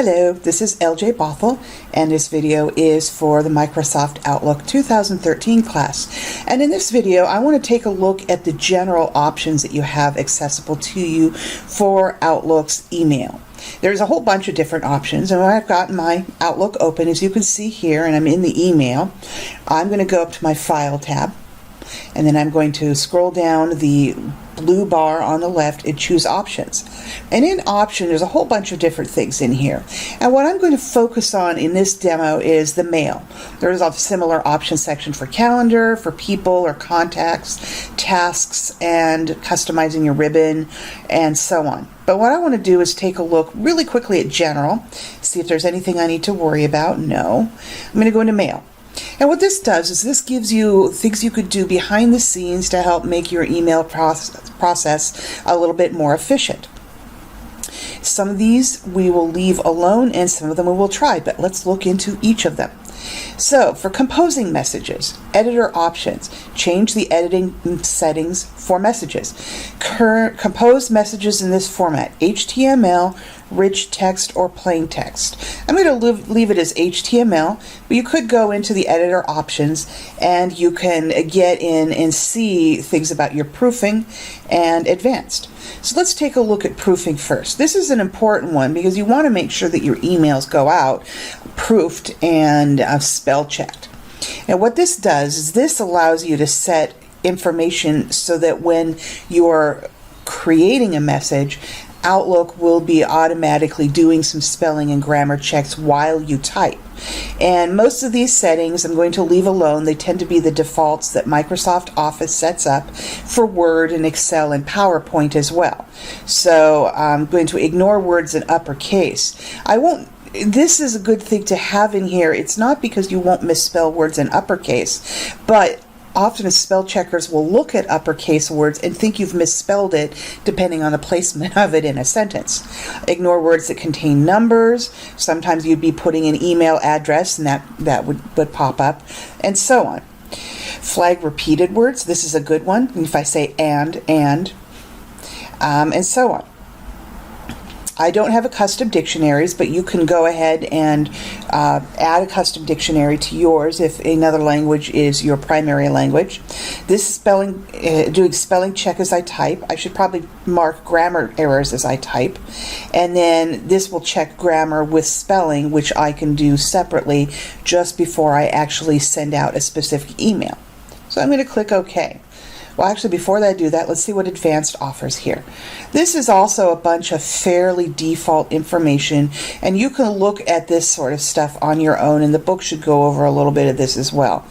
Hello, this is LJ Bothell, and this video is for the Microsoft Outlook 2013 class. And in this video, I want to take a look at the general options that you have accessible to you for Outlook's email. There's a whole bunch of different options, and when I've got my Outlook open, as you can see here, and I'm in the email, I'm going to go up to my File tab, and then I'm going to scroll down the blue bar on the left and choose Options. And in Option, there's a whole bunch of different things in here. And what I'm going to focus on in this demo is the mail. There's a similar option section for calendar, for people or contacts, tasks, and customizing your ribbon, and so on. But what I want to do is take a look really quickly at General, see if there's anything I need to worry about. No. I'm going to go into Mail. And what this does is this gives you things you could do behind the scenes to help make your email process a little bit more efficient. Some of these we will leave alone and some of them we will try, but let's look into each of them. So for composing messages, editor options, change the editing settings for messages. Compose messages in this format, HTML, rich text, or plain text. I'm going to leave it as HTML, but you could go into the editor options and you can get in and see things about your proofing and advanced. So let's take a look at proofing first. This is an important one because you want to make sure that your emails go out proofed and spell checked. And what this does is this allows you to set information so that when you're creating a message, Outlook will be automatically doing some spelling and grammar checks while you type. And most of these settings I'm going to leave alone. They tend to be the defaults that Microsoft Office sets up for Word and Excel and PowerPoint as well. So I'm going to ignore words in uppercase. This is a good thing to have in here. It's not because you won't misspell words in uppercase, but often spell checkers will look at uppercase words and think you've misspelled it depending on the placement of it in a sentence. Ignore words that contain numbers. Sometimes you'd be putting an email address and that would pop up, and so on. Flag repeated words. This is a good one. If I say and so on. I don't have a custom dictionaries, but you can go ahead and add a custom dictionary to yours if another language is your primary language. This doing spelling check as I type. I should probably mark grammar errors as I type. And then this will check grammar with spelling, which I can do separately just before I actually send out a specific email. So I'm going to click OK. Well, actually, before I do that, let's see what Advanced offers here. This is also a bunch of fairly default information, and you can look at this sort of stuff on your own, and the book should go over a little bit of this as well.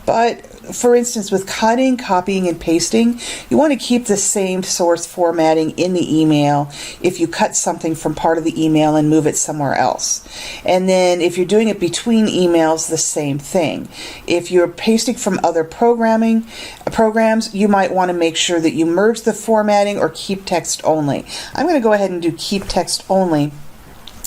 But for instance, with cutting, copying, and pasting, you want to keep the same source formatting in the email if you cut something from part of the email and move it somewhere else. And then if you're doing it between emails, the same thing. If you're pasting from other programs, you might want to make sure that you merge the formatting or keep text only. I'm going to go ahead and do keep text only,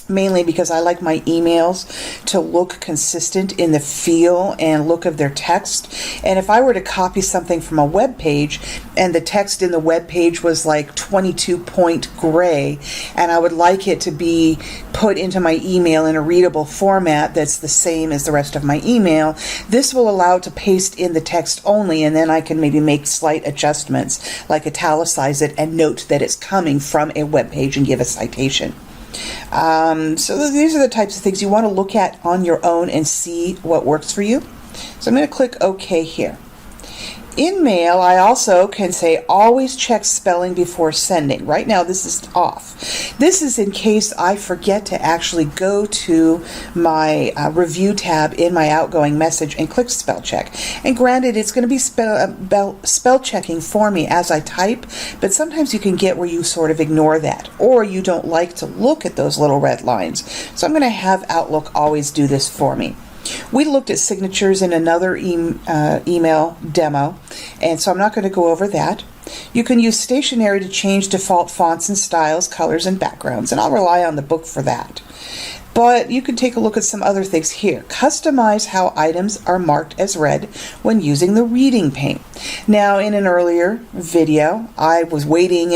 mainly because I like my emails to look consistent in the feel and look of their text. And if I were to copy something from a web page and the text in the web page was like 22-point gray, and I would like it to be put into my email in a readable format that's the same as the rest of my email, this will allow it to paste in the text only, and then I can maybe make slight adjustments like italicize it and note that it's coming from a web page and give a citation. So these are the types of things you want to look at on your own and see what works for you. So I'm going to click OK here. In Mail, I also can say always check spelling before sending. Right now this is off. This is in case I forget to actually go to my review tab in my outgoing message and click spell check. And granted, it's going to be spell checking for me as I type, but sometimes you can get where you sort of ignore that, or you don't like to look at those little red lines. So I'm going to have Outlook always do this for me. We looked at signatures in another email demo, and so I'm not going to go over that. You can use stationery to change default fonts and styles, colors, and backgrounds, and I'll rely on the book for that. But you can take a look at some other things here. Customize how items are marked as read when using the reading pane. Now, in an earlier video, I was waiting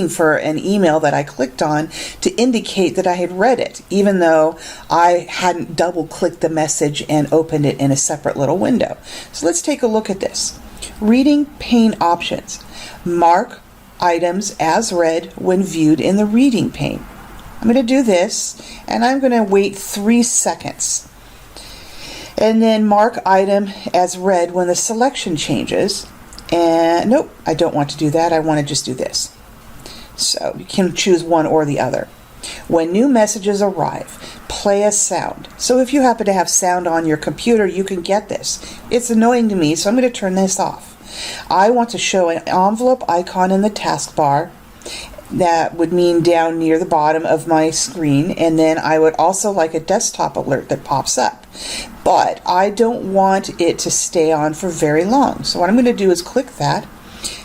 for an email that I clicked on to indicate that I had read it, even though I hadn't double-clicked the message and opened it in a separate little window. So let's take a look at this. Reading pane options. Mark items as read when viewed in the reading pane. I'm going to do this, and I'm going to wait 3 seconds. And then mark item as read when the selection changes. And nope, I don't want to do that. I want to just do this. So you can choose one or the other. When new messages arrive, play a sound. So if you happen to have sound on your computer, you can get this. It's annoying to me, so I'm going to turn this off. I want to show an envelope icon in the taskbar. That would mean down near the bottom of my screen, and then I would also like a desktop alert that pops up. But I don't want it to stay on for very long. So what I'm going to do is click that.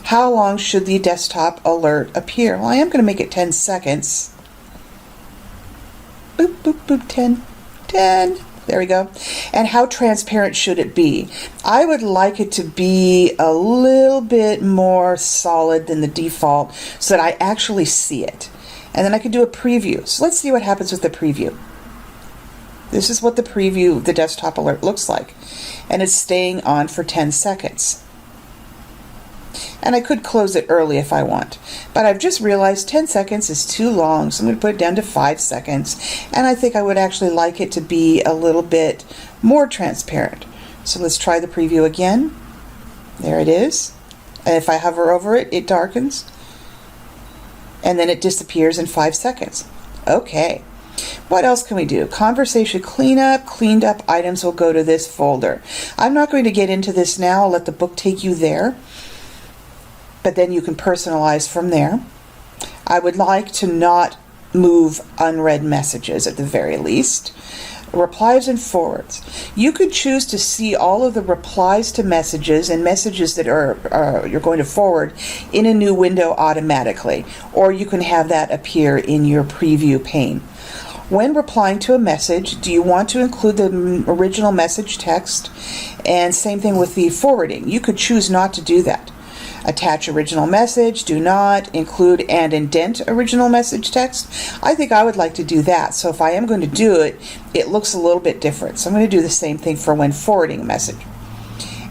How long should the desktop alert appear? Well, I am going to make it 10 seconds. Boop, boop, boop, 10. There we go. And how transparent should it be? I would like it to be a little bit more solid than the default so that I actually see it. And then I could do a preview. So let's see what happens with the preview. This is what the preview, the desktop alert looks like. And it's staying on for 10 seconds. And I could close it early if I want. But I've just realized 10 seconds is too long, so I'm going to put it down to 5 seconds. And I think I would actually like it to be a little bit more transparent. So let's try the preview again. There it is. And if I hover over it, it darkens. And then it disappears in 5 seconds. Okay. What else can we do? Conversation cleanup. Cleaned up items will go to this folder. I'm not going to get into this now. I'll let the book take you there. But then you can personalize from there. I would like to not move unread messages at the very least. Replies and forwards. You could choose to see all of the replies to messages and messages that you're going to forward in a new window automatically, or you can have that appear in your preview pane. When replying to a message, do you want to include the original message text? And same thing with the forwarding. You could choose not to do that. Attach original message, do not, include and indent original message text. I think I would like to do that. So if I am going to do it, it looks a little bit different. So I'm going to do the same thing for when forwarding a message.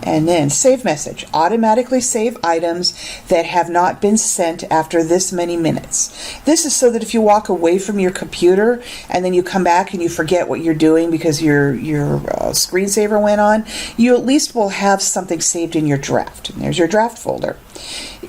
And then save message. Automatically save items that have not been sent after this many minutes. This is so that if you walk away from your computer and then you come back and you forget what you're doing because your screensaver went on, you at least will have something saved in your draft. And there's your draft folder.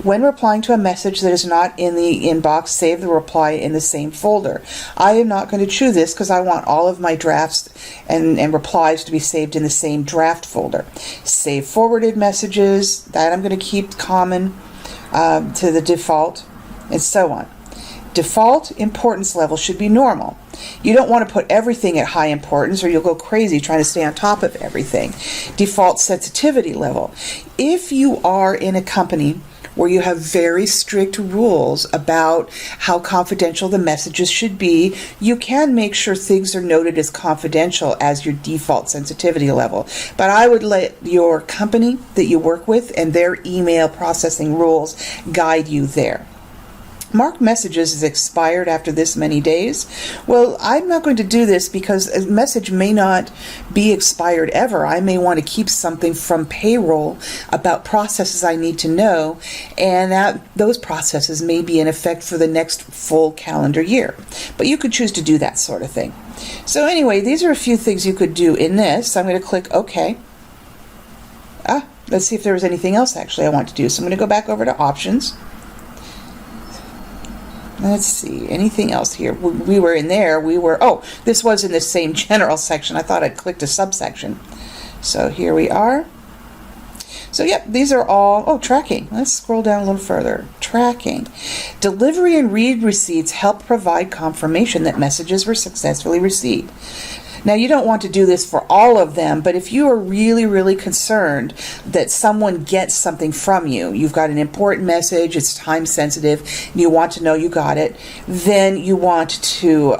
When replying to a message that is not in the inbox, save the reply in the same folder. I am not going to choose this because I want all of my drafts and replies to be saved in the same draft folder. Save forwarded messages, that I'm going to keep common to the default, and so on. Default importance level should be normal. You don't want to put everything at high importance or you'll go crazy trying to stay on top of everything. Default sensitivity level. If you are in a company where you have very strict rules about how confidential the messages should be, you can make sure things are noted as confidential as your default sensitivity level. But I would let your company that you work with and their email processing rules guide you there. Mark messages as expired after this many days. Well, I'm not going to do this because a message may not be expired ever. I may want to keep something from payroll about processes I need to know, and those processes may be in effect for the next full calendar year. But you could choose to do that sort of thing. So anyway, these are a few things you could do in this. I'm going to click OK. Let's see if there was anything else actually I want to do. So I'm going to go back over to Options. Let's see, anything else here? We were in there. This was in the same general section. I thought I'd clicked a subsection. So here we are. So yep, these are all, tracking. Let's scroll down a little further. Tracking. Delivery and read receipts help provide confirmation that messages were successfully received. Now, you don't want to do this for all of them, but if you are really, really concerned that someone gets something from you, you've got an important message, it's time sensitive, and you want to know you got it, then you want to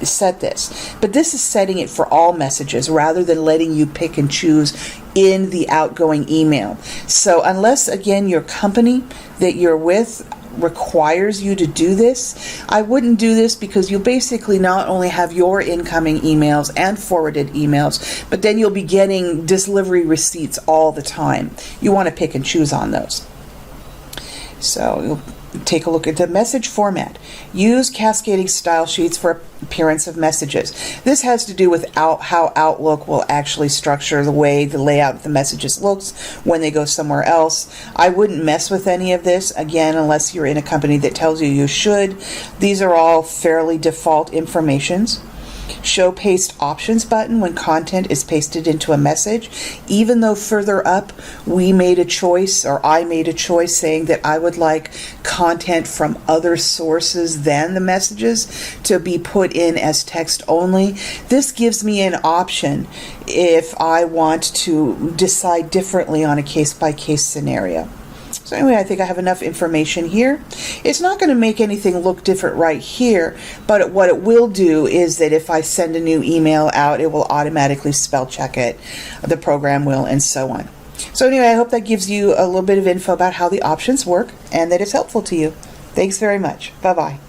set this. But this is setting it for all messages rather than letting you pick and choose in the outgoing email. So unless, again, your company that you're with requires you to do this, I wouldn't do this, because you'll basically not only have your incoming emails and forwarded emails, but then you'll be getting delivery receipts all the time. You want to pick and choose on those. So you'll take a look at the message format. Use cascading style sheets for appearance of messages. This has to do with how Outlook will actually structure the way the layout of the messages looks when they go somewhere else. I wouldn't mess with any of this, again, unless you're in a company that tells you you should. These are all fairly default informations. Show paste options button when content is pasted into a message. Even though further up we made a choice, or I made a choice, saying that I would like content from other sources than the messages to be put in as text only, this gives me an option if I want to decide differently on a case-by-case scenario. So anyway, I think I have enough information here. It's not going to make anything look different right here, but what it will do is that if I send a new email out, it will automatically spell check it, the program will, and so on. So anyway, I hope that gives you a little bit of info about how the options work and that it's helpful to you. Thanks very much. Bye-bye.